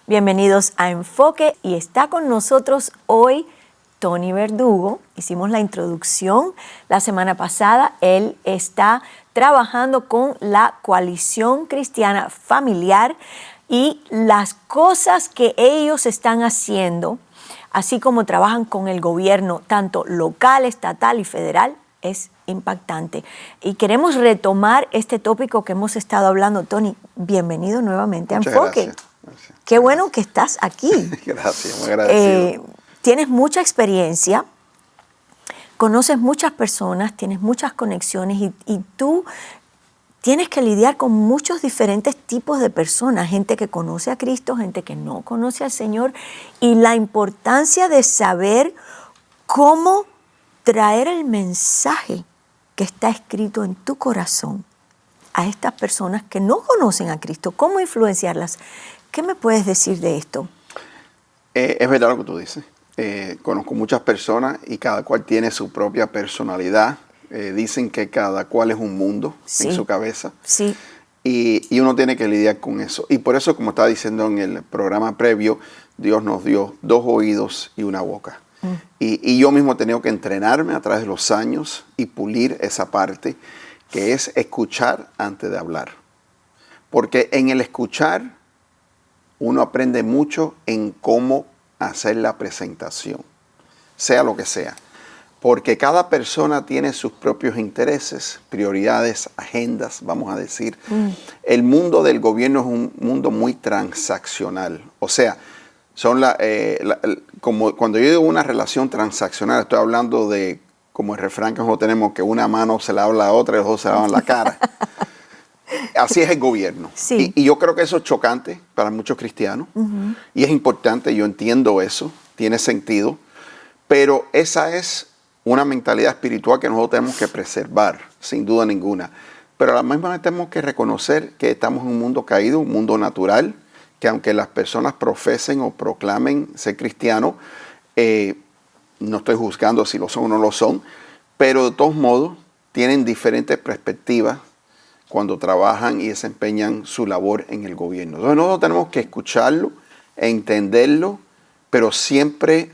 Bienvenidos a Enfoque y está con nosotros hoy Tony Verdugo. Hicimos la introducción la semana pasada. Él está trabajando con la Coalición Cristiana Familiar y las cosas que ellos están haciendo, así como trabajan con el gobierno, tanto local, estatal y federal, es impactante. Y queremos retomar este tópico que hemos estado hablando. Tony, bienvenido nuevamente a Enfoque. Gracias. Qué bueno que estás aquí. Gracias, muy agradecido. Tienes mucha experiencia, conoces muchas personas, tienes muchas conexiones y tú tienes que lidiar con muchos diferentes tipos de personas, gente que conoce a Cristo, gente que no conoce al Señor, y la importancia de saber cómo traer el mensaje que está escrito en tu corazón a estas personas que no conocen a Cristo, cómo influenciarlas. ¿Qué me puedes decir de esto? Es verdad lo que tú dices. Conozco muchas personas y cada cual tiene su propia personalidad. Dicen que cada cual es un mundo en su cabeza. Sí. Y uno tiene que lidiar con eso. Y por eso, como estaba diciendo en el programa previo, Dios nos dio 2 oídos y una boca. Y yo mismo he tenido que entrenarme a través de los años y pulir esa parte que es escuchar antes de hablar. Porque en el escuchar uno aprende mucho en cómo hacer la presentación, sea lo que sea. Porque cada persona tiene sus propios intereses, prioridades, agendas, vamos a decir. El mundo del gobierno es un mundo muy transaccional. O sea, como cuando yo digo una relación transaccional, estoy hablando de, como el refrán que nosotros tenemos, que una mano se la habla a la otra y los dos se lavan la cara. Así es el gobierno. Sí. Y yo creo que eso es chocante para muchos cristianos. Y es importante, yo entiendo eso, tiene sentido. Pero esa es una mentalidad espiritual que nosotros tenemos que preservar, sin duda ninguna. Pero a la misma vez tenemos que reconocer que estamos en un mundo caído, un mundo natural, que aunque las personas profesen o proclamen ser cristianos, no estoy juzgando si lo son o no lo son, pero de todos modos tienen diferentes perspectivas cuando trabajan y desempeñan su labor en el gobierno. Entonces nosotros tenemos que escucharlo, entenderlo, pero siempre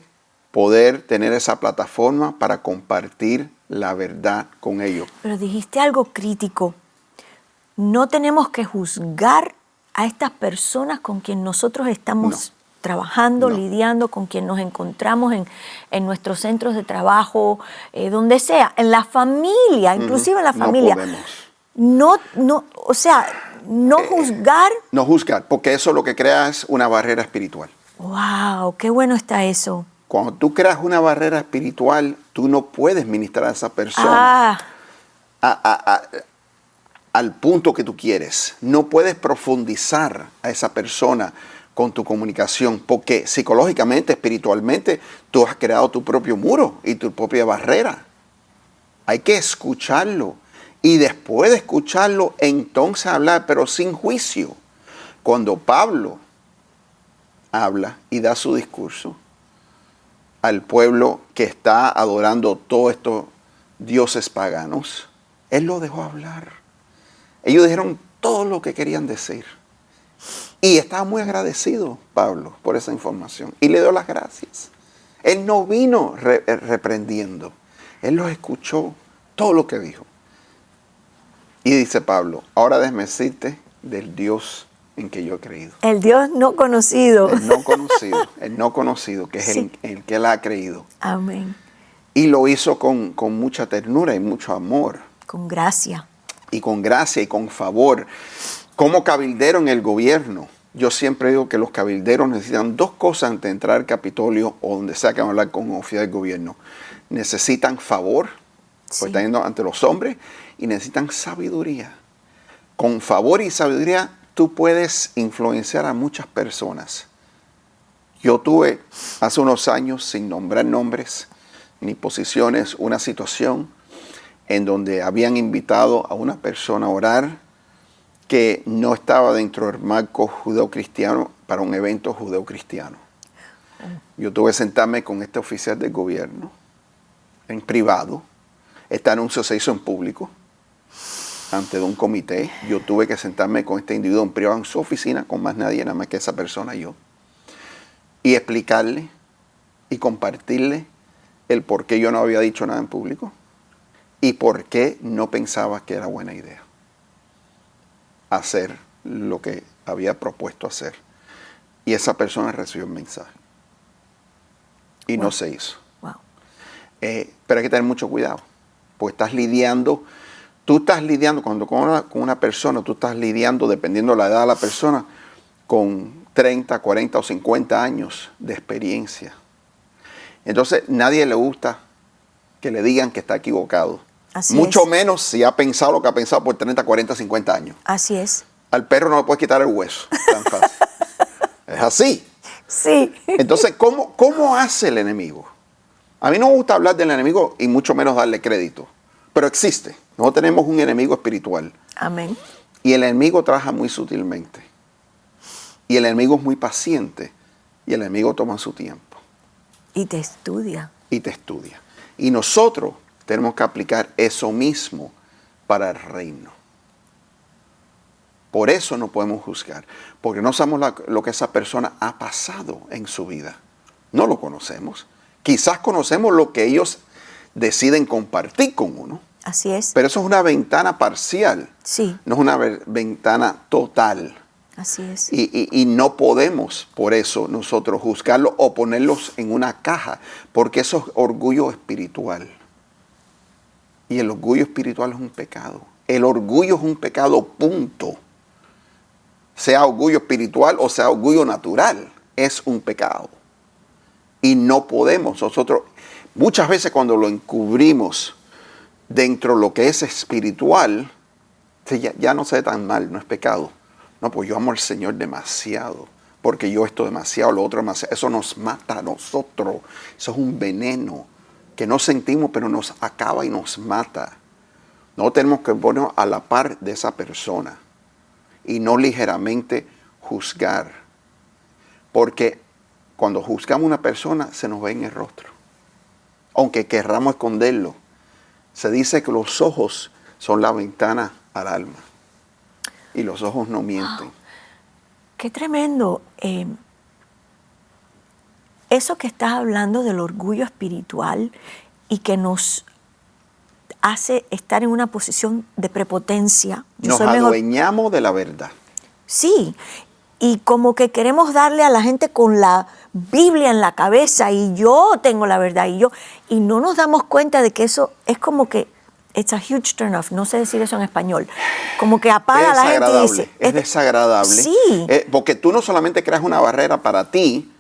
poder tener esa plataforma para compartir la verdad con ellos. Pero dijiste algo crítico. No tenemos que juzgar a estas personas con quien nosotros estamos trabajando, lidiando, con quien nos encontramos en nuestros centros de trabajo, donde sea, en la familia, inclusive en la familia. No podemos. No juzgar. No juzgar, porque eso lo que crea es una barrera espiritual. ¡Wow! ¡Qué bueno está eso! Cuando tú creas una barrera espiritual, tú no puedes ministrar a esa persona al punto que tú quieres. No puedes profundizar a esa persona con tu comunicación, porque psicológicamente, espiritualmente, tú has creado tu propio muro y tu propia barrera. Hay que escucharlo. Y después de escucharlo, entonces hablar, pero sin juicio. Cuando Pablo habla y da su discurso al pueblo que está adorando todos estos dioses paganos, él lo dejó hablar. Ellos dijeron todo lo que querían decir. Y estaba muy agradecido Pablo por esa información. Y le dio las gracias. Él no vino reprendiendo. Él los escuchó todo lo que dijo. Y dice Pablo, ahora déjame decirte del Dios en que yo he creído. El Dios no conocido. El no conocido, que es el que él ha creído. Amén. Y lo hizo con mucha ternura y mucho amor. Con gracia. Y con gracia y con favor. Como cabildero en el gobierno, yo siempre digo que los cabilderos necesitan 2 cosas antes de entrar al Capitolio o donde sea que van a hablar con un oficial del gobierno. Necesitan favor, porque están yendo ante los hombres, y necesitan sabiduría. Con favor y sabiduría tú puedes influenciar a muchas personas. Yo tuve hace unos años, sin nombrar nombres ni posiciones, una situación en donde habían invitado a una persona a orar que no estaba dentro del marco judeo-cristiano para un evento judeo-cristiano. Yo tuve que sentarme con este oficial del gobierno en privado. Este anuncio se hizo en público ante un comité. Yo tuve que sentarme con este individuo en privado en su oficina con más nadie, nada más que esa persona y yo. y explicarle y compartirle el por qué yo no había dicho nada en público y por qué no pensaba que era buena idea hacer lo que había propuesto hacer. Y esa persona recibió el mensaje. Y no se hizo. Wow. Pero hay que tener mucho cuidado, porque tú estás lidiando cuando con una persona, tú estás lidiando, dependiendo de la edad de la persona, con 30, 40 o 50 años de experiencia. Entonces, nadie le gusta que le digan que está equivocado. Así Mucho es. menos si ha pensado lo que ha pensado por 30, 40, 50 años. Así es. Al perro no le puedes quitar el hueso tan fácil. Es así. Sí. Entonces, ¿cómo hace el enemigo? A mí no me gusta hablar del enemigo y mucho menos darle crédito. Pero existe. Nosotros tenemos un enemigo espiritual. Amén. Y el enemigo trabaja muy sutilmente. Y el enemigo es muy paciente. Y el enemigo toma su tiempo. Y te estudia. Y te estudia. Y nosotros tenemos que aplicar eso mismo para el reino. Por eso no podemos juzgar. Porque no sabemos lo que esa persona ha pasado en su vida. No lo conocemos. Quizás conocemos lo que ellos deciden compartir con uno. Así es. Pero eso es una ventana parcial. Sí. No es una ventana total. Así es. Y no podemos, por eso, nosotros juzgarlos o ponerlos en una caja, porque eso es orgullo espiritual. Y el orgullo espiritual es un pecado. El orgullo es un pecado, punto. Sea orgullo espiritual o sea orgullo natural, es un pecado. Y no podemos nosotros, muchas veces cuando lo encubrimos dentro de lo que es espiritual, ya no se ve tan mal, no es pecado. No, pues yo amo al Señor demasiado, porque yo esto demasiado, lo otro demasiado. Eso nos mata a nosotros. Eso es un veneno que no sentimos, pero nos acaba y nos mata. No tenemos que ponernos a la par de esa persona y no ligeramente juzgar. Porque cuando juzgamos a una persona, se nos ve en el rostro. Aunque querramos esconderlo. Se dice que los ojos son la ventana al alma. Y los ojos no mienten. Wow. Qué tremendo. Eso que estás hablando del orgullo espiritual y que nos hace estar en una posición de prepotencia. Nos adueñamos de la verdad. Sí, y como que queremos darle a la gente con la Biblia en la cabeza y yo tengo la verdad y no nos damos cuenta de que eso es como que it's a huge turn off, no sé decir eso en español, como que apaga a la gente y dice... Es desagradable. Sí. Porque tú no solamente creas una barrera para ti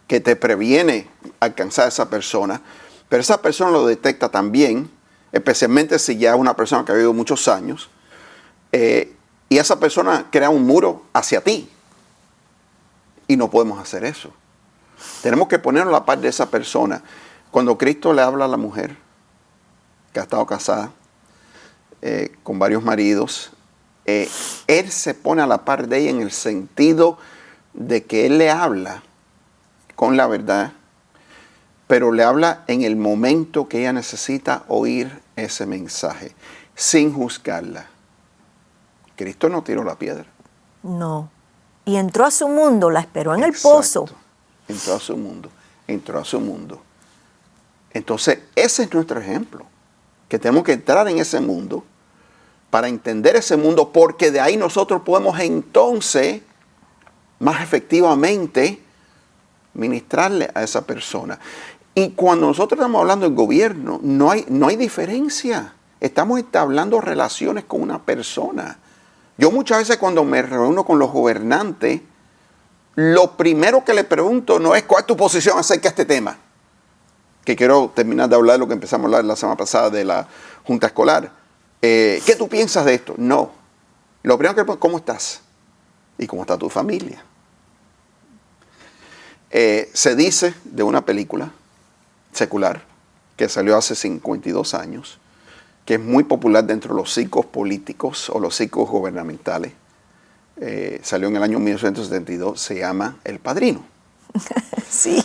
que te previene alcanzar a esa persona, pero esa persona lo detecta también, especialmente si ya es una persona que ha vivido muchos años, y esa persona crea un muro hacia ti. Y no podemos hacer eso. Tenemos que ponernos a la par de esa persona. Cuando Cristo le habla a la mujer que ha estado casada con varios maridos, Él se pone a la par de ella en el sentido de que Él le habla con la verdad, pero le habla en el momento que ella necesita oír ese mensaje, sin juzgarla. Cristo no tiró la piedra. No. Y entró a su mundo, la esperó en Exacto. el pozo. Entró a su mundo. Entonces, ese es nuestro ejemplo. Que tenemos que entrar en ese mundo para entender ese mundo, porque de ahí nosotros podemos entonces más efectivamente ministrarle a esa persona. Y cuando nosotros estamos hablando del gobierno, no hay diferencia. Estamos entablando relaciones con una persona. Yo muchas veces cuando me reúno con los gobernantes, lo primero que le pregunto no es cuál es tu posición acerca de este tema. Que quiero terminar de hablar de lo que empezamos a hablar la semana pasada de la Junta Escolar. ¿Qué tú piensas de esto? No. Lo primero que le pregunto, ¿cómo estás? ¿Y cómo está tu familia? Se dice de una película secular que salió hace 52 años, que es muy popular dentro de los círculos políticos o los círculos gubernamentales. Salió en el año 1972, se llama El Padrino. Sí.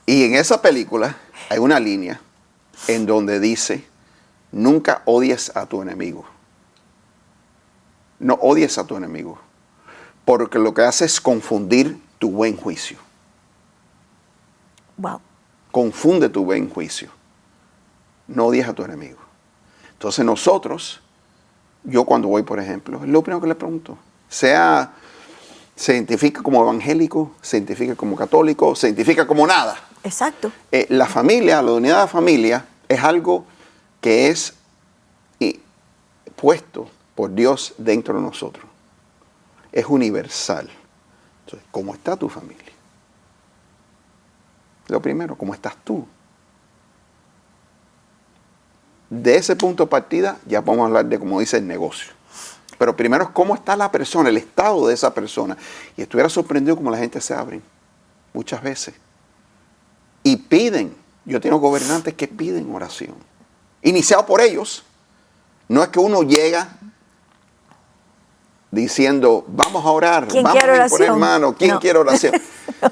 Y en esa película hay una línea en donde dice, nunca odies a tu enemigo. No odies a tu enemigo, porque lo que hace es confundir tu buen juicio. Wow. Confunde tu buen juicio. No odies a tu enemigo. Entonces nosotros, yo cuando voy, por ejemplo, es lo primero que le pregunto. Se identifica como evangélico, se identifica como católico, se identifica como nada. Exacto. La familia, la unidad de la familia, es algo que es puesto por Dios dentro de nosotros. Es universal. Entonces, ¿cómo está tu familia? Lo primero, ¿cómo estás tú? De ese punto de partida ya podemos hablar de, como dice, el negocio. Pero primero es cómo está la persona, el estado de esa persona. Y estuviera sorprendido como la gente se abre muchas veces. Y piden. Yo tengo gobernantes que piden oración. Iniciado por ellos. No es que uno llega diciendo, vamos a orar, vamos a poner mano. ¿Quién quiere oración? No.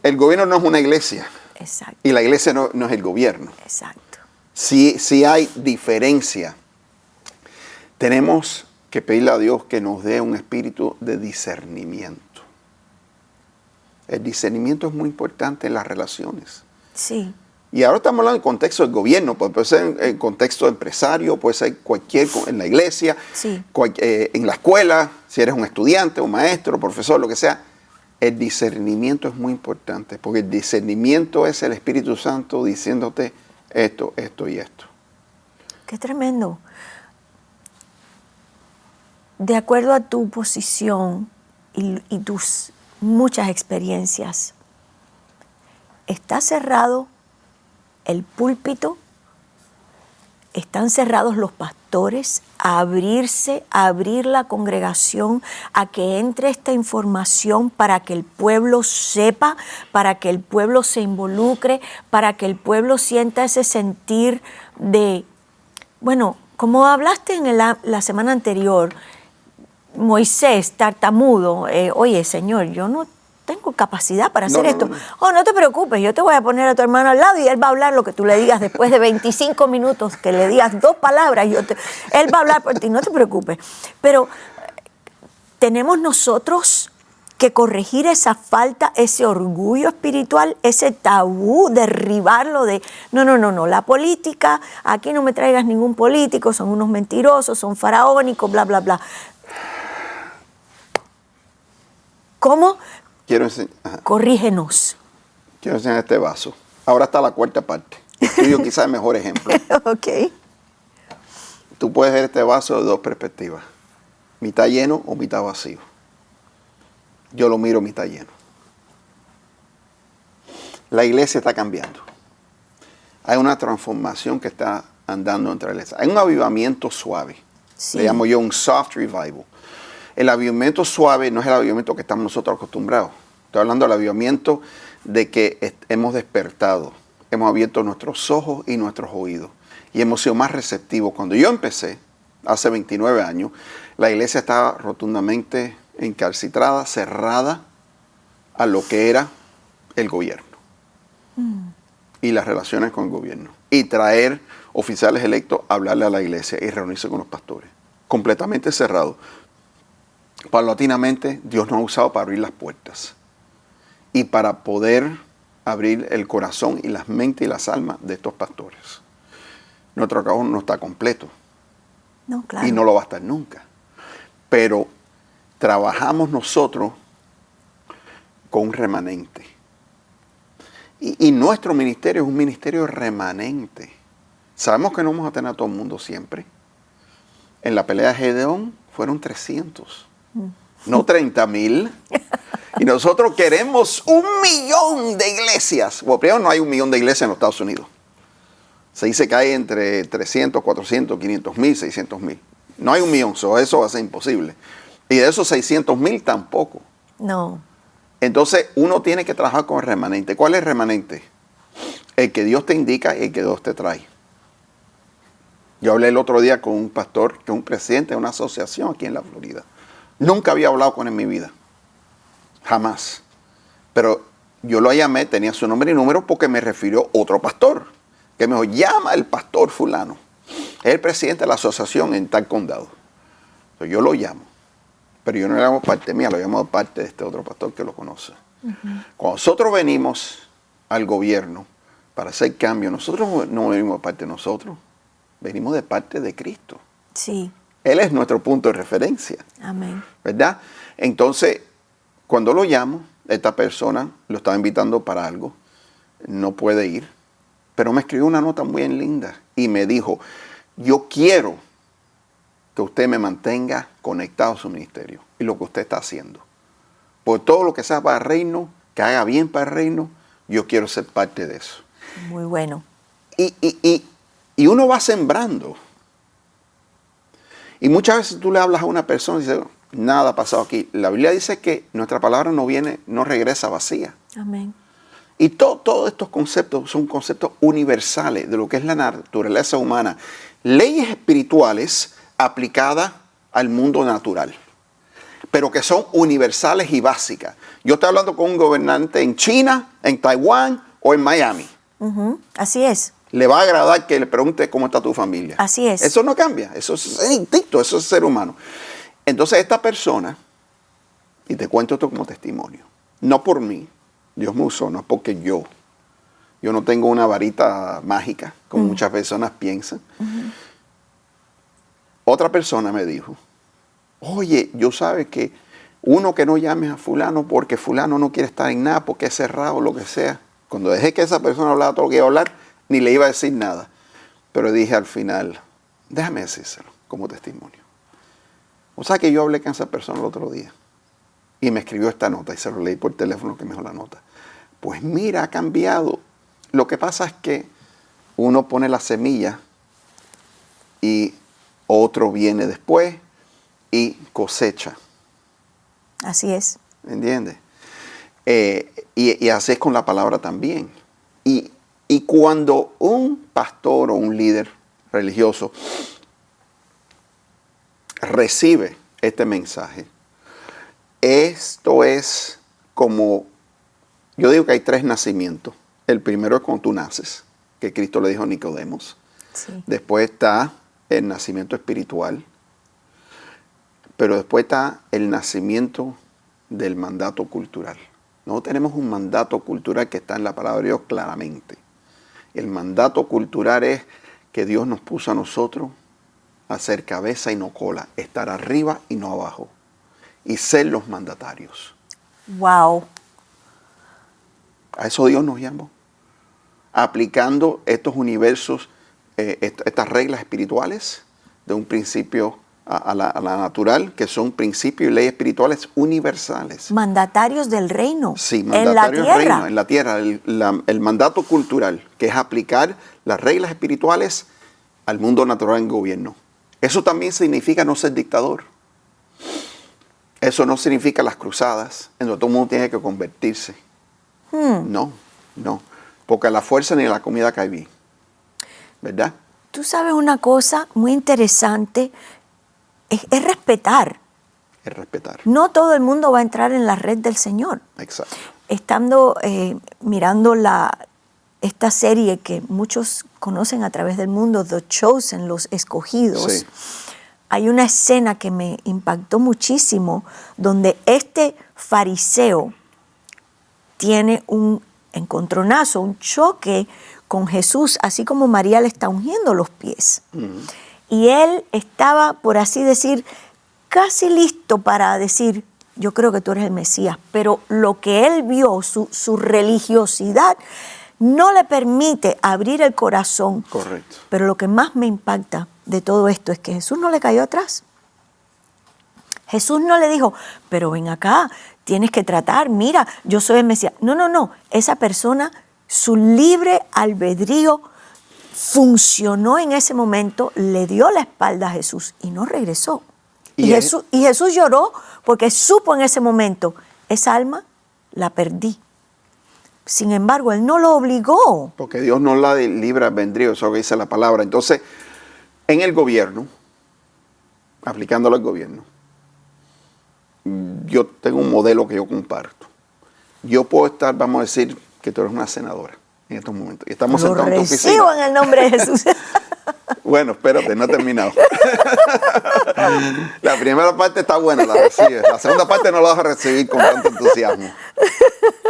El gobierno no es una iglesia. Exacto. Y la iglesia no es el gobierno. Exacto. Si hay diferencia. Tenemos que pedirle a Dios que nos dé un espíritu de discernimiento. El discernimiento es muy importante en las relaciones. Sí. Y ahora estamos hablando en contexto del gobierno, puede ser en contexto empresario, puede ser en la iglesia, sí. En la escuela, si eres un estudiante, un maestro, profesor, lo que sea. El discernimiento es muy importante, porque el discernimiento es el Espíritu Santo diciéndote esto, esto y esto. Qué tremendo. De acuerdo a tu posición y tus muchas experiencias, ¿está cerrado el púlpito? ¿Están cerrados los pastores a abrir la congregación, a que entre esta información para que el pueblo sepa, para que el pueblo se involucre, para que el pueblo sienta ese sentir de, bueno, como hablaste en la semana anterior, Moisés, tartamudo, oye, Señor, yo no tengo capacidad para hacer esto. No. Oh, no te preocupes, yo te voy a poner a tu hermano al lado y él va a hablar lo que tú le digas después de 25 minutos, que le digas 2 palabras, él va a hablar por ti, no te preocupes. Pero tenemos nosotros que corregir esa falta, ese orgullo espiritual, ese tabú, derribarlo de, no, la política, aquí no me traigas ningún político, son unos mentirosos, son faraónicos, bla, bla, bla. ¿Cómo? Corrígenos. Quiero enseñar este vaso. Ahora está la cuarta parte. El tuyo quizás el mejor ejemplo. Ok. Tú puedes ver este vaso de 2 perspectivas. Mitad lleno o mitad vacío. Yo lo miro mitad lleno. La iglesia está cambiando. Hay una transformación que está andando entre la iglesia. Hay un avivamiento suave. Sí. Le llamo yo un soft revival. El avivamiento suave no es el avivamiento que estamos nosotros acostumbrados. Estoy hablando del avivamiento de que hemos despertado, hemos abierto nuestros ojos y nuestros oídos y hemos sido más receptivos. Cuando yo empecé, hace 29 años, la iglesia estaba rotundamente encalcitrada, cerrada a lo que era el gobierno y las relaciones con el gobierno. Y traer oficiales electos a hablarle a la iglesia y reunirse con los pastores. Completamente cerrado. Paulatinamente, Dios nos ha usado para abrir las puertas y para poder abrir el corazón y las mentes y las almas de estos pastores. Nuestro trabajo no está completo. No, claro. Y no lo va a estar nunca. Pero trabajamos nosotros con un remanente. Y nuestro ministerio es un ministerio remanente. Sabemos que no vamos a tener a todo el mundo siempre. En la pelea de Gedeón fueron 300. No 30,000. Y nosotros queremos 1,000,000 de iglesias. Bueno, primero no hay 1,000,000 de iglesias en los Estados Unidos. Se dice que hay entre 300, 400, 500,000, 600,000. No hay 1,000,000, eso va a ser imposible. Y de esos 600,000 tampoco. No. Entonces uno tiene que trabajar con el remanente. ¿Cuál es el remanente? El que Dios te indica y el que Dios te trae. Yo hablé el otro día con un pastor, que es un presidente de una asociación aquí en la Florida. Nunca había hablado con él en mi vida. Jamás. Pero yo lo llamé, tenía su nombre y número porque me refirió otro pastor. Que me dijo, llama al pastor fulano. Es el presidente de la asociación en tal condado. Entonces yo lo llamo. Pero yo no le llamo parte mía, lo llamo parte de este otro pastor que lo conoce. Cuando nosotros venimos al gobierno para hacer cambio, nosotros no venimos de parte de nosotros, venimos de parte de Cristo. Sí. Él es nuestro punto de referencia. Amén. ¿Verdad? Entonces, cuando lo llamo, esta persona lo estaba invitando para algo, no puede ir, pero me escribió una nota muy linda y me dijo, yo quiero que usted me mantenga conectado a su ministerio y lo que usted está haciendo. Por todo lo que sea para el reino, que haga bien para el reino, yo quiero ser parte de eso. Muy bueno. Y uno va sembrando. Y muchas veces tú le hablas a una persona y dices, nada ha pasado aquí. La Biblia dice que nuestra palabra no regresa vacía. Amén. Y todos estos conceptos son conceptos universales de lo que es la naturaleza humana. Leyes espirituales aplicadas al mundo natural, pero que son universales y básicas. Yo estoy hablando con un gobernante en China, en Taiwán o en Miami. Así es. Le va a agradar que le pregunte cómo está tu familia. Así es. Eso no cambia, eso es instinto, eso es ser humano. Entonces esta persona, y te cuento esto como testimonio, no por mí, Dios me usó, no es porque yo no tengo una varita mágica, como muchas personas piensan. Otra persona me dijo, oye, yo sabes que uno que no llames a fulano porque fulano no quiere estar en nada, porque es cerrado, lo que sea. Cuando dejé que esa persona hablara todo lo que iba a hablar, ni le iba a decir nada. Pero dije al final, déjame decírselo como testimonio. O sea que yo hablé con esa persona el otro día y me escribió esta nota y se lo leí por teléfono que me dejó la nota. Pues mira, ha cambiado. Lo que pasa es que uno pone la semilla y otro viene después y cosecha. Así es. ¿Entiendes? Y así es con la palabra también. Y cuando un pastor o un líder religioso recibe este mensaje, esto es como, yo digo que hay 3 nacimientos. El primero es cuando tú naces, que Cristo le dijo a Nicodemos. Sí. Después está el nacimiento espiritual, pero después está el nacimiento del mandato cultural. Nosotros tenemos un mandato cultural que está en la palabra de Dios claramente. El mandato cultural es que Dios nos puso a nosotros a ser cabeza y no cola, estar arriba y no abajo, y ser los mandatarios. Wow. A eso Dios nos llamó, aplicando estos universos, estas reglas espirituales de un principio a la natural, que son principios y leyes espirituales universales. Mandatarios del reino. Sí, mandatarios del reino, en la tierra. El mandato cultural, que es aplicar las reglas espirituales al mundo natural en gobierno. Eso también significa no ser dictador. Eso no significa las cruzadas, en donde todo el mundo tiene que convertirse. No. Porque a la fuerza ni la comida cae bien. ¿Verdad? Tú sabes una cosa muy interesante, es respetar. Es respetar. No todo el mundo va a entrar en la red del Señor. Exacto. Estando mirando esta serie que muchos conocen a través del mundo, The Chosen, Los Escogidos, Sí. hay una escena que me impactó muchísimo donde este fariseo tiene un encontronazo, un choque con Jesús, así como María le está ungiendo los pies. Y él estaba, por así decir, casi listo para decir, yo creo que tú eres el Mesías, pero lo que él vio, su religiosidad, no le permite abrir el corazón. Correcto. Pero lo que más me impacta de todo esto es que Jesús no le cayó atrás. Jesús no le dijo, pero ven acá, tienes que tratar, mira, yo soy el Mesías. No. Esa persona, su libre albedrío funcionó en ese momento, le dio la espalda a Jesús y no regresó. Y Jesús lloró porque supo en ese momento, esa alma la perdí. Sin embargo, él no lo obligó. Porque Dios no la libre albedrío, eso es lo que dice la palabra. Entonces, en el gobierno, aplicándolo al gobierno, yo tengo un modelo que yo comparto. Yo puedo estar, vamos a decir, que tú eres una senadora en estos momentos. Y estamos sentados en tu oficina. Lo recibo en el nombre de Jesús. Bueno, espérate, no he terminado. La primera parte está buena, la recibes. La segunda parte no la vas a recibir con tanto entusiasmo.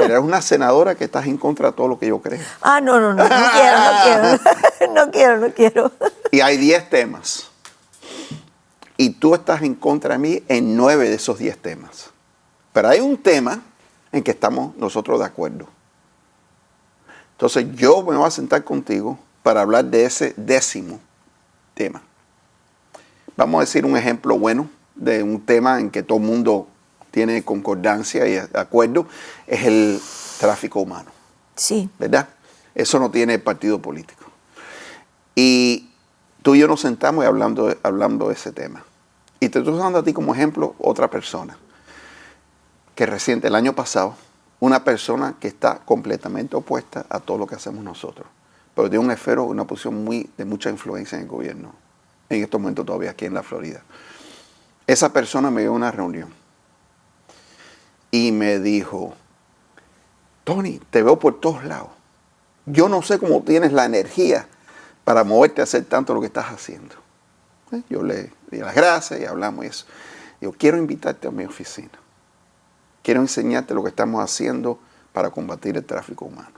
Pero eres una senadora que estás en contra de todo lo que yo creo. Ah, no quiero. No quiero. Y hay 10 temas. Y tú estás en contra de mí en 9 de esos 10 temas. Pero hay un tema en que estamos nosotros de acuerdo. Entonces yo me voy a sentar contigo para hablar de ese 10º tema. Vamos a decir un ejemplo bueno de un tema en que todo el mundo tiene concordancia y acuerdo, es el tráfico humano. Sí. ¿Verdad? Eso no tiene partido político. Y tú y yo nos sentamos y hablando de ese tema. Y te estoy dando a ti como ejemplo otra persona que reciente, el año pasado, una persona que está completamente opuesta a todo lo que hacemos nosotros, pero tiene un esfero, una posición de mucha influencia en el gobierno, en estos momentos todavía aquí en la Florida. Esa persona me dio una reunión y me dijo, Tony, te veo por todos lados. Yo no sé cómo tienes la energía para moverte a hacer tanto lo que estás haciendo. Yo le di las gracias y hablamos y eso. Yo quiero invitarte a mi oficina. Quiero enseñarte lo que estamos haciendo para combatir el tráfico humano.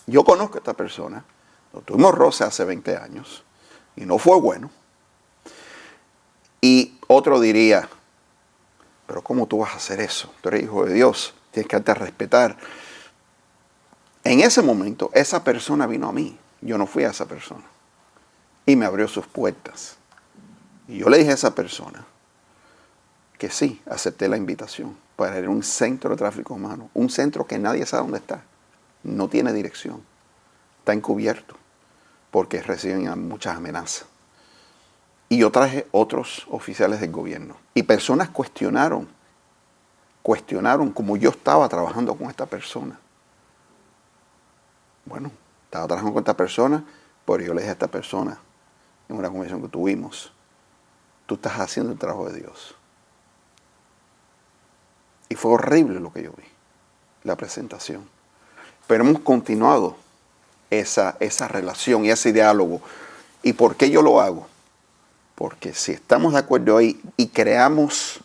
Yo conozco a esta persona. Lo tuvimos roce hace 20 años y no fue bueno. Y otro diría, pero ¿cómo tú vas a hacer eso? Tú eres hijo de Dios, tienes que darte a respetar. En ese momento, esa persona vino a mí. Yo no fui a esa persona. Y me abrió sus puertas. Y yo le dije a esa persona que sí, acepté la invitación para ir a un centro de tráfico humano. Un centro que nadie sabe dónde está. No tiene dirección. Está encubierto porque reciben muchas amenazas. Y yo traje otros oficiales del gobierno. Y personas cuestionaron cómo yo estaba trabajando con esta persona. Bueno, estaba trabajando con esta persona, pero yo le dije a esta persona en una conversación que tuvimos, tú estás haciendo el trabajo de Dios. Y fue horrible lo que yo vi, la presentación. Pero hemos continuado esa relación y ese diálogo. ¿Y por qué yo lo hago? Porque si estamos de acuerdo ahí y creamos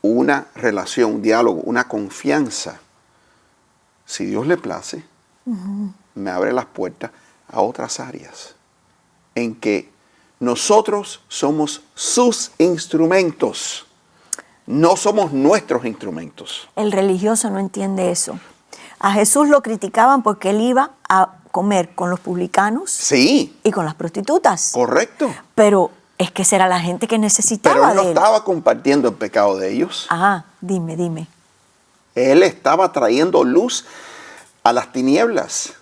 una relación, un diálogo, una confianza, si Dios le place, me abre las puertas a otras áreas en que nosotros somos sus instrumentos, no somos nuestros instrumentos. El religioso no entiende eso. A Jesús lo criticaban porque él iba a comer con los publicanos, sí, y con las prostitutas. Correcto. Pero es que esa era la gente que necesitaba Pero él no de él. estaba compartiendo el pecado de ellos. Ajá, dime. Él estaba trayendo luz a las tinieblas.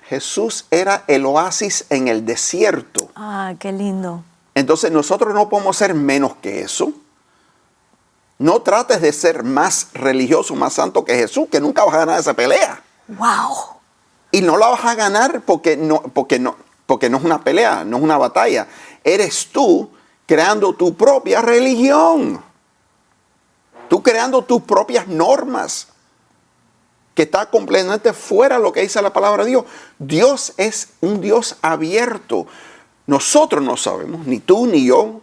Jesús era el oasis en el desierto. Ah, qué lindo. Entonces nosotros no podemos ser menos que eso. No trates de ser más religioso, más santo que Jesús, que nunca vas a ganar esa pelea. ¡Wow! Y no la vas a ganar porque no es una pelea, no es una batalla. Eres tú creando tu propia religión. Tú creando tus propias normas, que está completamente fuera de lo que dice la palabra de Dios. Dios es un Dios abierto. Nosotros no sabemos, ni tú ni yo,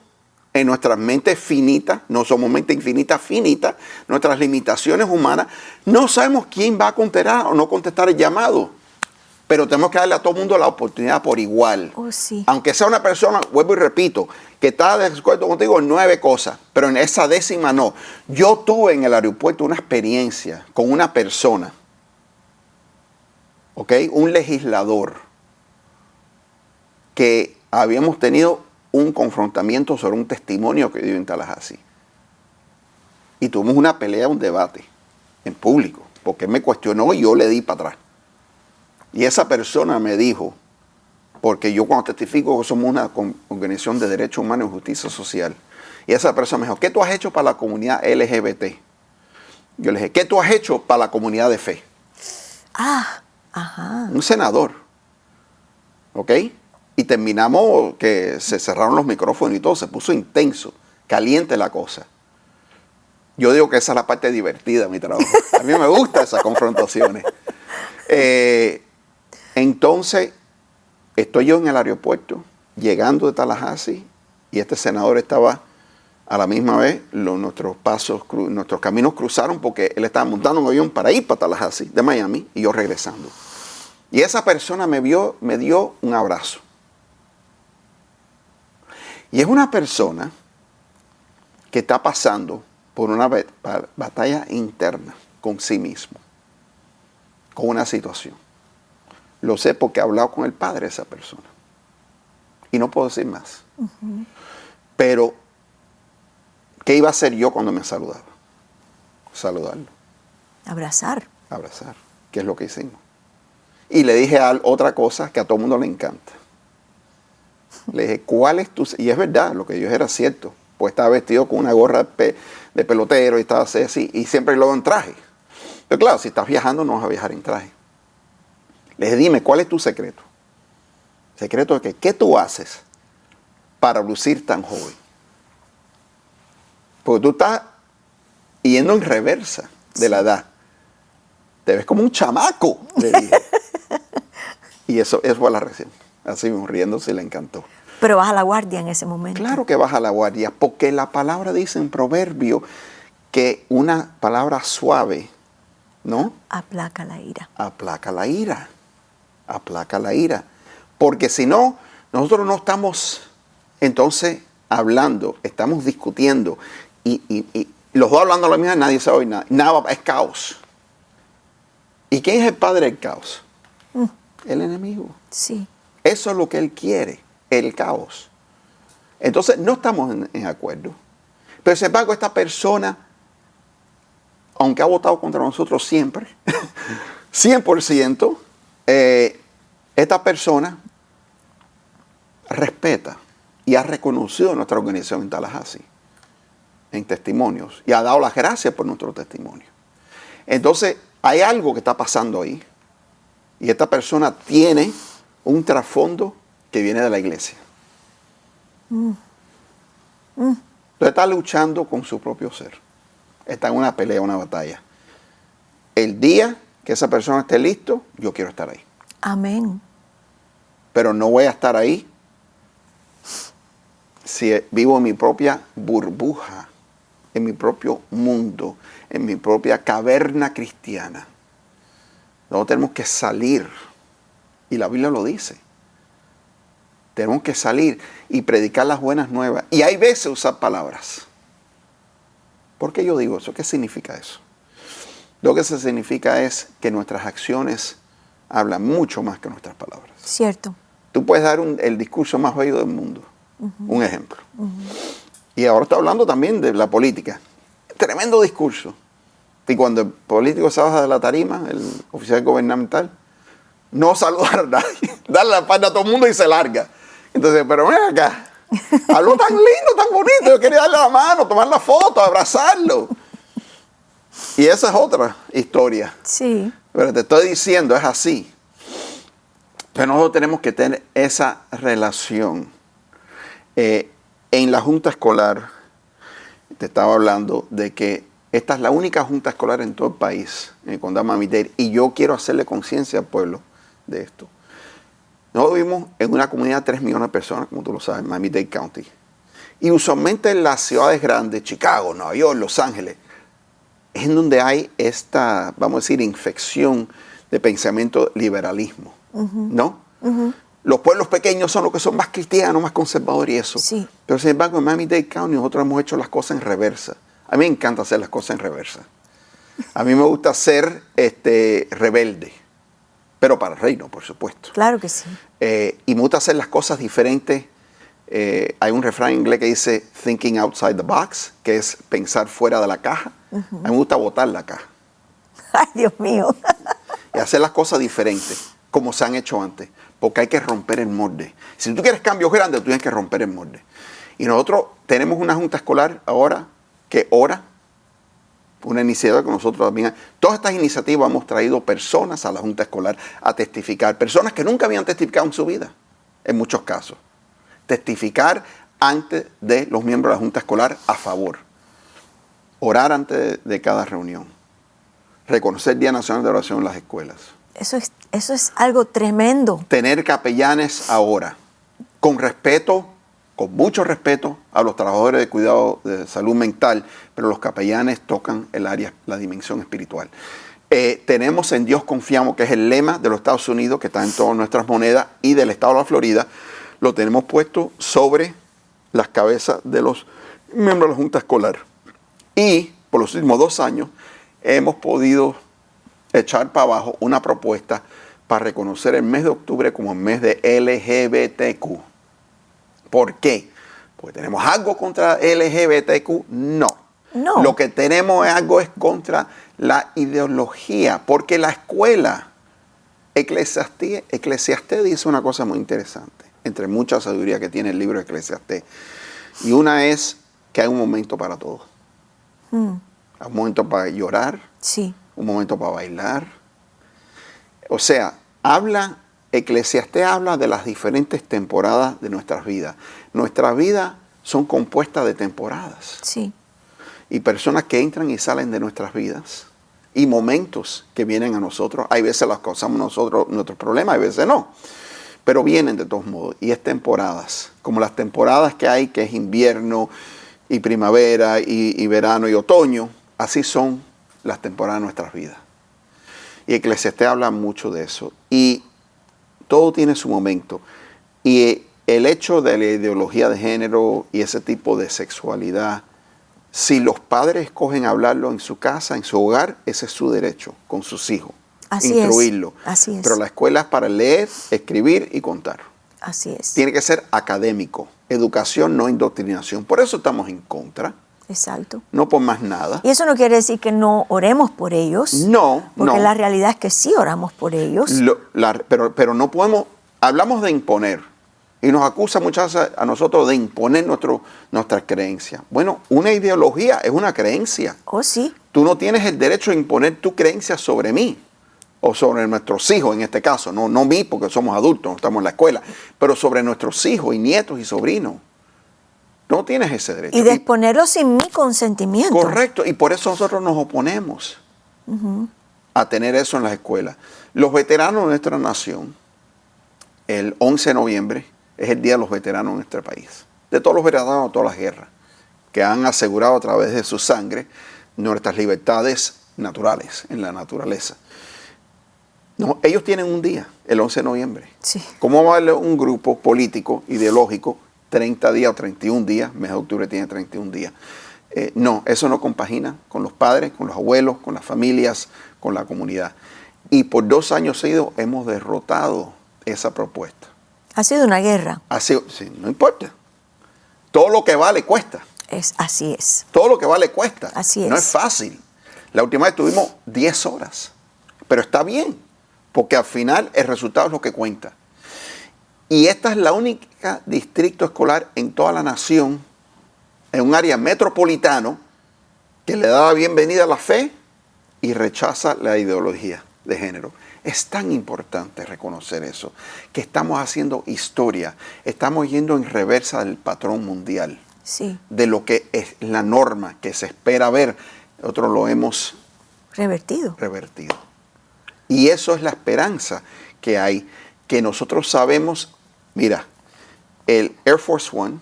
en nuestras mentes finitas, no somos mente infinita, finita, nuestras limitaciones humanas, no sabemos quién va a contestar o no contestar el llamado. Pero tenemos que darle a todo el mundo la oportunidad por igual. Oh, sí. Aunque sea una persona, vuelvo y repito, que está de acuerdo contigo en 9 cosas, pero en esa 10ª no. Yo tuve en el aeropuerto una experiencia con una persona, ¿ok? Un legislador, que habíamos tenido un confrontamiento sobre un testimonio que dio en Tallahassee. Y tuvimos una pelea, un debate en público, porque él me cuestionó y yo le di para atrás. Y esa persona me dijo, porque yo cuando testifico que somos una organización de derechos humanos y justicia social, y esa persona me dijo, ¿qué tú has hecho para la comunidad LGBT? Yo le dije, ¿qué tú has hecho para la comunidad de fe? Ah, ajá. Un senador, ¿ok? Y terminamos que se cerraron los micrófonos y todo, se puso intenso, caliente la cosa. Yo digo que esa es la parte divertida de mi trabajo. A mí me gustan esas confrontaciones. Entonces, estoy yo en el aeropuerto, llegando de Tallahassee, y este senador estaba A la misma vez, nuestros caminos cruzaron porque él estaba montando un avión para ir para Tallahassee, de Miami, y yo regresando. Y esa persona me dio un abrazo. Y es una persona que está pasando por una batalla interna con sí mismo, con una situación. Lo sé porque he hablado con el padre de esa persona. Y no puedo decir más. Uh-huh. Pero, ¿qué iba a hacer yo cuando me saludaba? Saludarlo. Abrazar. Abrazar, que es lo que hicimos. Y le dije otra cosa que a todo el mundo le encanta. Le dije, ¿cuál es tu...? Y es verdad, lo que yo dije era cierto. Pues estaba vestido con una gorra de pelotero y estaba así, y siempre lo en traje. Pero claro, si estás viajando, no vas a viajar en traje. Le dije, dime, ¿cuál es tu secreto? Secreto de que, ¿qué tú haces para lucir tan joven? Porque tú estás yendo en reversa de la edad. Te ves como un chamaco, le dije. Y eso fue la reacción. Así mismo, riéndose, le encantó. Pero baja la guardia en ese momento. Claro que baja la guardia, porque la palabra dice en Proverbio que una palabra suave, ¿no? Aplaca la ira. Aplaca la ira. Aplaca la ira. Porque si no, nosotros no estamos entonces hablando, estamos discutiendo. Y los dos hablando a la misma, nadie sabe nada. Nada, es caos. ¿Y quién es el padre del caos? El enemigo. Sí. Eso es lo que él quiere, el caos. Entonces, no estamos en acuerdo. Pero sin embargo, esta persona, aunque ha votado contra nosotros siempre, 100%, esta persona respeta y ha reconocido nuestra organización en Tallahassee, en testimonios, y ha dado las gracias por nuestro testimonio. Entonces, hay algo que está pasando ahí, y esta persona tiene un trasfondo que viene de la iglesia. Entonces está luchando con su propio ser. Está en una pelea, una batalla. El día que esa persona esté listo, yo quiero estar ahí. Amén. Pero no voy a estar ahí si vivo en mi propia burbuja, en mi propio mundo, en mi propia caverna cristiana. Nosotros tenemos que salir, y la Biblia lo dice. Tenemos que salir y predicar las buenas nuevas. Y hay veces usar palabras. ¿Por qué yo digo eso? ¿Qué significa eso? Lo que se significa es que nuestras acciones hablan mucho más que nuestras palabras. Cierto. Tú puedes dar el discurso más bello del mundo. Un ejemplo. Y ahora estoy hablando también de la política. Tremendo discurso. Y cuando el político se baja de la tarima, el oficial gubernamental, no saludar a nadie, darle la espalda a todo el mundo y se larga. Entonces, pero ven acá, habló tan lindo, tan bonito, yo quería darle la mano, tomar la foto, abrazarlo. Y esa es otra historia. Sí. Pero te estoy diciendo, es así. Pero nosotros tenemos que tener esa relación. En la junta escolar, te estaba hablando de que esta es la única junta escolar en todo el país, en el condado Miami-Dade, y yo quiero hacerle conciencia al pueblo de esto. Nosotros vivimos en una comunidad de 3 millones de personas, como tú lo sabes, Miami-Dade County. Y usualmente en las ciudades grandes, Chicago, Nueva York, Los Ángeles, es en donde hay esta, vamos a decir, infección de pensamiento liberalismo, ¿no? Los pueblos pequeños son los que son más cristianos, más conservadores y eso. Sí. Pero sin embargo, en Miami-Dade County nosotros hemos hecho las cosas en reversa. A mí me encanta hacer las cosas en reversa. A mí me gusta ser rebelde, pero para el reino, por supuesto. Claro que sí. Y me gusta hacer las cosas diferentes. Hay un refrán en inglés que dice thinking outside the box, que es pensar fuera de la caja. A mí me gusta botar la caja. Ay, Dios mío. Y hacer las cosas diferentes, como se han hecho antes, porque hay que romper el molde. Si tú quieres cambios grandes, tú tienes que romper el molde. Y nosotros tenemos una junta escolar ahora que ora, una iniciativa que nosotros también... Todas estas iniciativas hemos traído personas a la junta escolar a testificar, personas que nunca habían testificado en su vida, en muchos casos. Testificar antes de los miembros de la junta escolar a favor. Orar antes de cada reunión. Reconocer el Día Nacional de Oración en las escuelas. Eso es algo tremendo. Tener capellanes ahora, con respeto con mucho respeto a los trabajadores de cuidado de salud mental, pero los capellanes tocan el área, la dimensión espiritual. Tenemos en Dios confiamos, que es el lema de los Estados Unidos, que está en todas nuestras monedas, y del estado de la Florida, lo tenemos puesto sobre las cabezas de los miembros de la Junta Escolar. Y por los últimos 2 años hemos podido echar para abajo una propuesta para reconocer el mes de octubre como el mes de LGBTQ. ¿Por qué? Porque tenemos algo contra LGBTQ. No. Lo que tenemos es algo contra la ideología, porque la escuela Eclesiastés dice una cosa muy interesante, entre mucha sabiduría que tiene el libro de Eclesiastés. Y una es que hay un momento para todo. Hay un momento para llorar, sí, un momento para bailar. O sea, Eclesiastés habla de las diferentes temporadas de nuestras vidas. Nuestras vidas son compuestas de temporadas. Sí. Y personas que entran y salen de nuestras vidas. Y momentos que vienen a nosotros. Hay veces las causamos nosotros nuestros problemas, hay veces no. Pero vienen de todos modos. Y es temporadas. Como las temporadas que hay, que es invierno y primavera y verano y otoño. Así son las temporadas de nuestras vidas. Y Eclesiastés habla mucho de eso. Y todo tiene su momento. Y el hecho de la ideología de género y ese tipo de sexualidad, si los padres escogen hablarlo en su casa, en su hogar, ese es su derecho con sus hijos. Así instruirlo. Así es. Pero la escuela es para leer, escribir y contar. Así es. Tiene que ser académico. Educación, no indoctrinación. Por eso estamos en contra. Exacto. No por más nada. Y eso no quiere decir que no oremos por ellos. No, porque no. la realidad es que sí oramos por ellos. Pero no podemos, hablamos de imponer. Y nos acusa muchas veces a nosotros de imponer nuestra creencia. Bueno, una ideología es una creencia. Oh, sí. Tú no tienes el derecho de imponer tu creencia sobre mí o sobre nuestros hijos en este caso. No mí porque somos adultos, no estamos en la escuela, pero sobre nuestros hijos y nietos y sobrinos. No tienes ese derecho. Y de exponerlo sin mi consentimiento. Correcto, y por eso nosotros nos oponemos a tener eso en las escuelas. Los veteranos de nuestra nación, el 11 de noviembre, es el Día de los Veteranos en nuestro país. De todos los veteranos de todas las guerras, que han asegurado a través de su sangre nuestras libertades naturales, en la naturaleza. No, ellos tienen un día, el 11 de noviembre. Sí. ¿Cómo va a haber un grupo político, ideológico, 30 días o 31 días, mes de octubre tiene 31 días? No, eso no compagina con los padres, con los abuelos, con las familias, con la comunidad. Y por 2 años seguidos hemos derrotado esa propuesta. Ha sido una guerra. Sí, no importa. Todo lo que vale cuesta. Así es. Todo lo que vale cuesta. Así es. No es fácil. La última vez tuvimos 10 horas. Pero está bien, porque al final el resultado es lo que cuenta. Y esta es la única distrito escolar en toda la nación, en un área metropolitano, que le da la bienvenida a la fe y rechaza la ideología de género. Es tan importante reconocer eso, que estamos haciendo historia, estamos yendo en reversa del patrón mundial, sí, de lo que es la norma que se espera ver. Nosotros lo hemos revertido. Y eso es la esperanza que hay, que nosotros sabemos. Mira, el Air Force One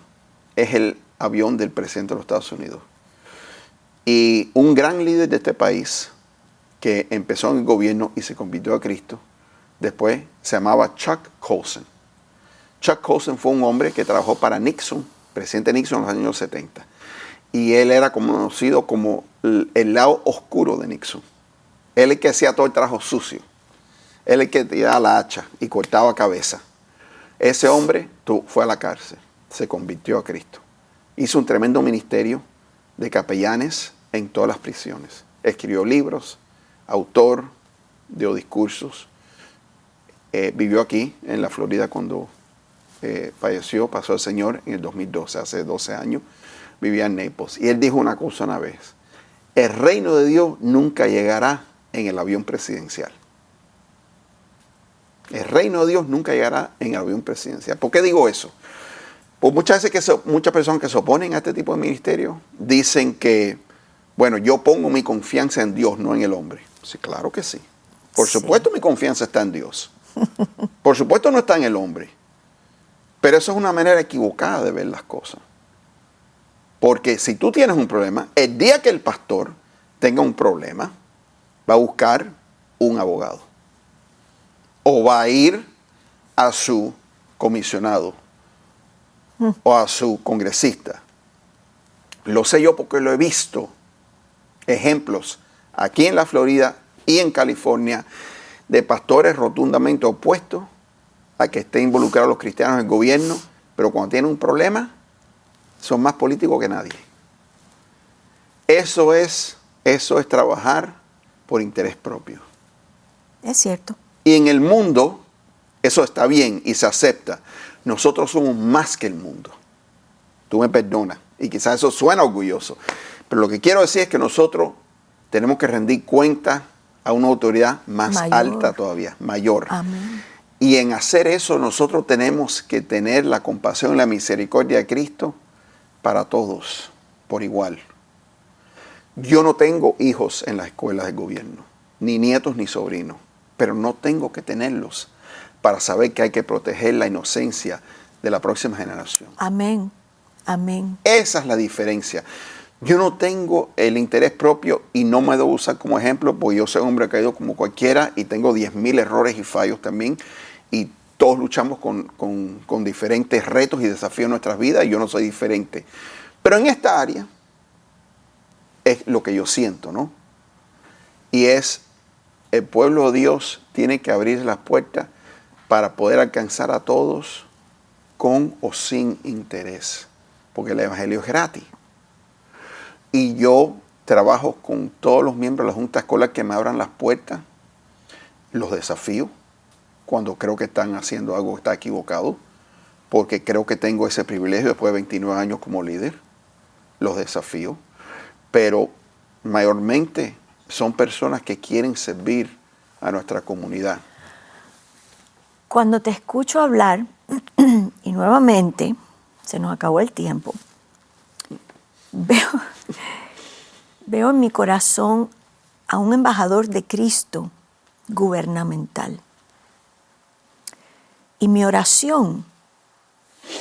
es el avión del presidente de los Estados Unidos. Y un gran líder de este país, que empezó en el gobierno y se convirtió a Cristo, después se llamaba Chuck Colson. Chuck Colson fue un hombre que trabajó para Nixon, presidente Nixon en los años 70. Y él era conocido como el lado oscuro de Nixon. Él es el que hacía todo el trabajo sucio. Él es el que tiraba la hacha y cortaba cabeza. Ese hombre fue a la cárcel, se convirtió a Cristo. Hizo un tremendo ministerio de capellanes en todas las prisiones. Escribió libros, autor, dio discursos. Vivió aquí en la Florida cuando falleció, pasó el Señor en el 2012, hace 12 años. Vivía en Naples. Y él dijo una cosa una vez: el reino de Dios nunca llegará en el avión presidencial. El reino de Dios nunca llegará en el avión presidencial. ¿Por qué digo eso? Pues muchas veces muchas personas que se oponen a este tipo de ministerio dicen que, bueno, yo pongo mi confianza en Dios, no en el hombre. Sí, claro que sí. Por supuesto mi confianza está en Dios. Por supuesto no está en el hombre. Pero eso es una manera equivocada de ver las cosas. Porque si tú tienes un problema, el día que el pastor tenga un problema, va a buscar un abogado. O va a ir a su comisionado o a su congresista. Lo sé yo porque lo he visto. Ejemplos aquí en la Florida y en California de pastores rotundamente opuestos a que estén involucrados los cristianos en el gobierno, pero cuando tienen un problema, son más políticos que nadie. Eso es trabajar por interés propio. Es cierto. Y en el mundo, eso está bien y se acepta. Nosotros somos más que el mundo. Tú me perdonas. Y quizás eso suena orgulloso. Pero lo que quiero decir es que nosotros tenemos que rendir cuenta a una autoridad más alta todavía, mayor. Amén. Y en hacer eso nosotros tenemos que tener la compasión y la misericordia de Cristo para todos, por igual. Yo no tengo hijos en las escuelas del gobierno, ni nietos ni sobrinos, pero no tengo que tenerlos para saber que hay que proteger la inocencia de la próxima generación. Amén. Amén. Esa es la diferencia. Yo no tengo el interés propio y no me debo usar como ejemplo, porque yo soy un hombre caído como cualquiera y tengo 10,000 errores y fallos también. Y todos luchamos con diferentes retos y desafíos en nuestras vidas y yo no soy diferente. Pero en esta área es lo que yo siento, ¿no? Y es, el pueblo de Dios tiene que abrir las puertas para poder alcanzar a todos con o sin interés. Porque el evangelio es gratis. Y yo trabajo con todos los miembros de la Junta Escolar que me abran las puertas, los desafío cuando creo que están haciendo algo que está equivocado, porque creo que tengo ese privilegio después de 29 años como líder, los desafío, pero mayormente son personas que quieren servir a nuestra comunidad. Cuando te escucho hablar, y nuevamente se nos acabó el tiempo, veo en mi corazón a un embajador de Cristo gubernamental. Y mi oración,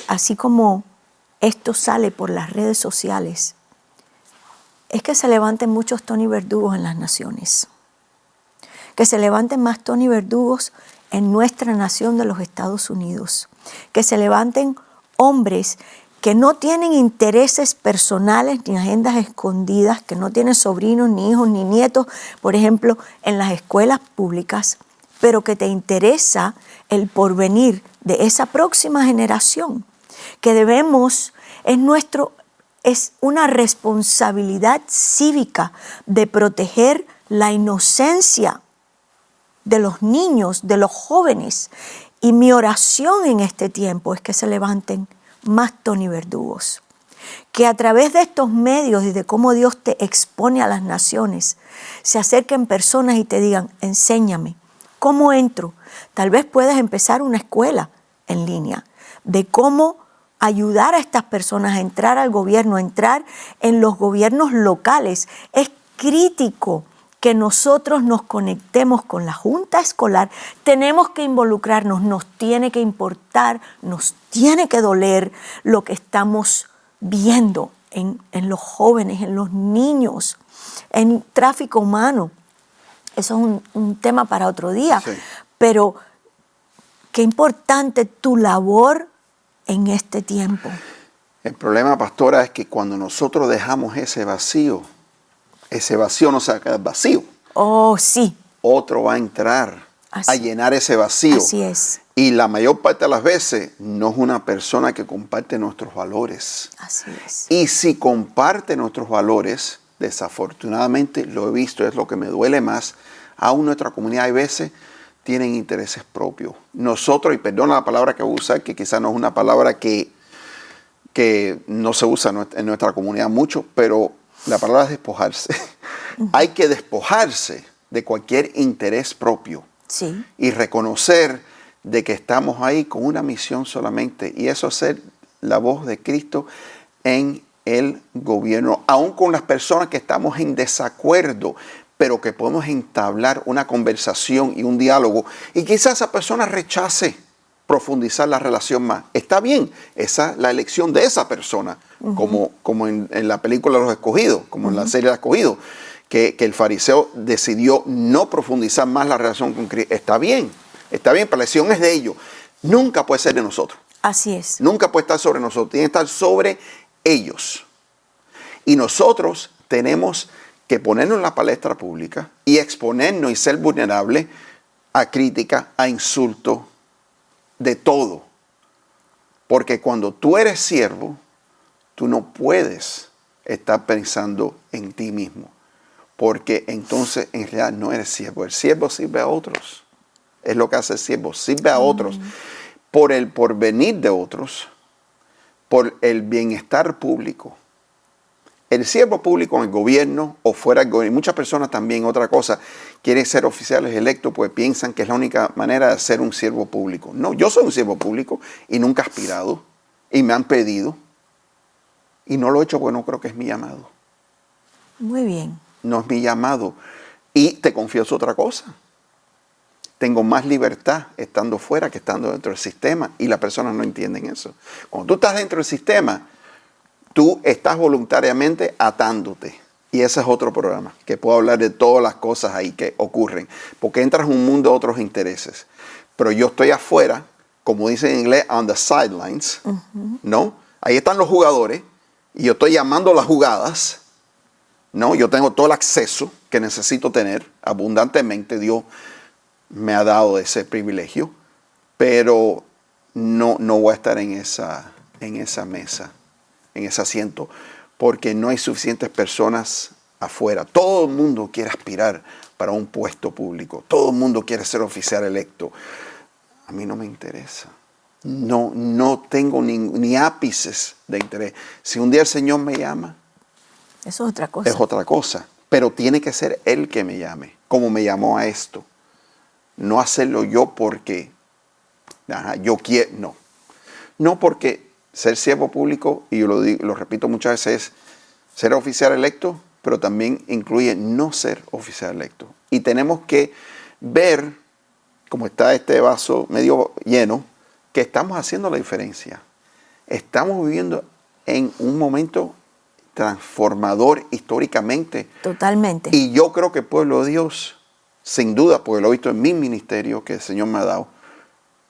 así como esto sale por las redes sociales, es que se levanten muchos Tony Verdugos en las naciones. Que se levanten más Tony Verdugos en nuestra nación de los Estados Unidos. Que se levanten hombres que no tienen intereses personales ni agendas escondidas, que no tienen sobrinos, ni hijos, ni nietos, por ejemplo, en las escuelas públicas, pero que te interesa el porvenir de esa próxima generación, que debemos, es una responsabilidad cívica de proteger la inocencia de los niños, de los jóvenes. Y mi oración en este tiempo es que se levanten más Tony Verdugos, que a través de estos medios y de cómo Dios te expone a las naciones, se acerquen personas y te digan, enséñame, ¿cómo entro? Tal vez puedas empezar una escuela en línea de cómo ayudar a estas personas a entrar al gobierno, a entrar en los gobiernos locales. Es crítico que nosotros nos conectemos con la Junta Escolar. Tenemos que involucrarnos, nos tiene que importar, nos tiene que doler lo que estamos viendo en los jóvenes, en los niños, en tráfico humano. Eso es un tema para otro día. Sí. Pero qué importante tu labor en este tiempo. El problema, pastora, es que cuando nosotros dejamos ese vacío no se va a quedar vacío. Oh, sí. Otro va a entrar a llenar ese vacío. Así es. Y la mayor parte de las veces no es una persona que comparte nuestros valores. Así es. Y si comparte nuestros valores, desafortunadamente, lo he visto, es lo que me duele más, aún nuestra comunidad hay veces tienen intereses propios. Nosotros, y perdona la palabra que voy a usar, que quizás no es una palabra que no se usa en nuestra comunidad mucho, pero la palabra es despojarse. Hay que despojarse de cualquier interés propio. Sí. Y reconocer de que estamos ahí con una misión solamente, y eso es ser la voz de Cristo en el gobierno, aún con las personas que estamos en desacuerdo, pero que podemos entablar una conversación y un diálogo, y quizás esa persona rechace profundizar la relación más. Está bien, esa es la elección de esa persona, como en la película Los Escogidos, como en la serie Los Escogidos, que el fariseo decidió no profundizar más la relación con Cristo. Está bien, pero la elección es de ellos. Nunca puede ser de nosotros. Así es. Nunca puede estar sobre nosotros, tiene que estar sobre ellos. Y nosotros tenemos que ponernos en la palestra pública y exponernos y ser vulnerables a crítica, a insultos, de todo. Porque cuando tú eres siervo, tú no puedes estar pensando en ti mismo. Porque entonces en realidad no eres siervo. El siervo sirve a otros. Es lo que hace el siervo, sirve a otros. Por el porvenir de otros, por el bienestar público. El siervo público en el gobierno o fuera del gobierno, y muchas personas también, otra cosa, quieren ser oficiales electos porque piensan que es la única manera de ser un siervo público. No, yo soy un siervo público y nunca he aspirado y me han pedido y no lo he hecho porque no creo que es mi llamado. Muy bien. No es mi llamado. Y te confieso otra cosa. Tengo más libertad estando fuera que estando dentro del sistema y las personas no entienden eso. Cuando tú estás dentro del sistema, tú estás voluntariamente atándote. Y ese es otro programa, que puedo hablar de todas las cosas ahí que ocurren. Porque entras en un mundo de otros intereses. Pero yo estoy afuera, como dice en inglés, on the sidelines, ¿no? Ahí están los jugadores y yo estoy llamando las jugadas, ¿no? Yo tengo todo el acceso que necesito tener abundantemente. Dios me ha dado ese privilegio, pero no voy a estar en esa mesa, en ese asiento, porque no hay suficientes personas afuera. Todo el mundo quiere aspirar para un puesto público. Todo el mundo quiere ser oficial electo. A mí no me interesa. No tengo ni ápices de interés. Si un día el Señor me llama, eso es otra cosa. Es otra cosa. Pero tiene que ser Él que me llame, como me llamó a esto. No hacerlo yo porque yo quiero. No. No, porque ser siervo público, y yo lo repito muchas veces, es ser oficial electo, pero también incluye no ser oficial electo. Y tenemos que ver, como está este vaso medio lleno, que estamos haciendo la diferencia. Estamos viviendo en un momento transformador históricamente. Totalmente. Y yo creo que el pueblo de Dios, sin duda, porque lo he visto en mi ministerio que el Señor me ha dado,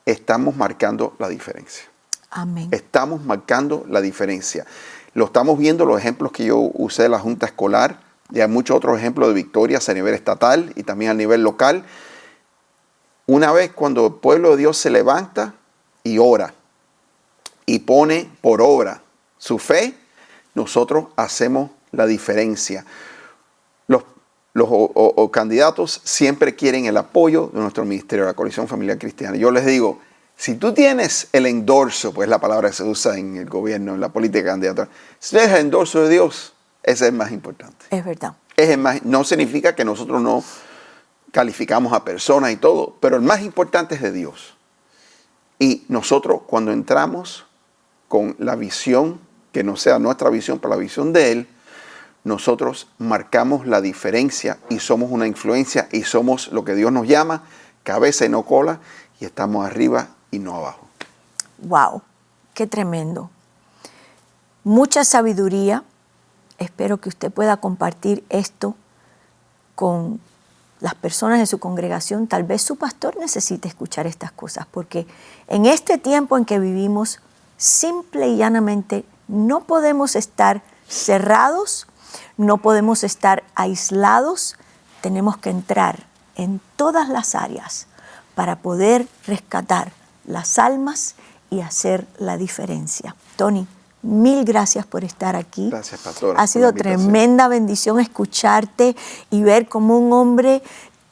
estamos marcando la diferencia. Amén. Estamos marcando la diferencia. Lo estamos viendo, los ejemplos que yo usé de la Junta Escolar, y hay muchos otros ejemplos de victorias a nivel estatal y también a nivel local. Una vez cuando el pueblo de Dios se levanta y ora y pone por obra su fe, nosotros hacemos la diferencia. Los candidatos siempre quieren el apoyo de nuestro ministerio, la Coalición Familiar Cristiana. Yo les digo, si tú tienes el endorso, pues la palabra que se usa en el gobierno, en la política candidata, si tienes el endorso de Dios, ese es el más importante. Es verdad. No significa que nosotros no calificamos a personas y todo, pero el más importante es de Dios. Y nosotros cuando entramos con la visión, que no sea nuestra visión, pero la visión de Él, nosotros marcamos la diferencia y somos una influencia y somos lo que Dios nos llama, cabeza y no cola, y estamos arriba y no abajo. ¡Wow! ¡Qué tremendo! Mucha sabiduría. Espero que usted pueda compartir esto con las personas de su congregación. Tal vez su pastor necesite escuchar estas cosas, porque en este tiempo en que vivimos, simple y llanamente, no podemos estar cerrados, no podemos estar aislados. Tenemos que entrar en todas las áreas para poder rescatar las almas y hacer la diferencia. Tony, mil gracias por estar aquí. Gracias, pastora. Ha sido tremenda bendición escucharte y ver cómo un hombre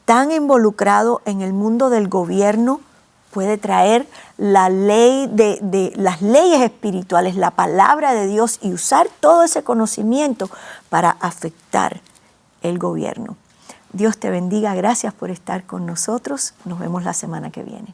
tan involucrado en el mundo del gobierno puede traer la ley de las leyes espirituales, la palabra de Dios, y usar todo ese conocimiento para afectar el gobierno. Dios te bendiga. Gracias por estar con nosotros. Nos vemos la semana que viene.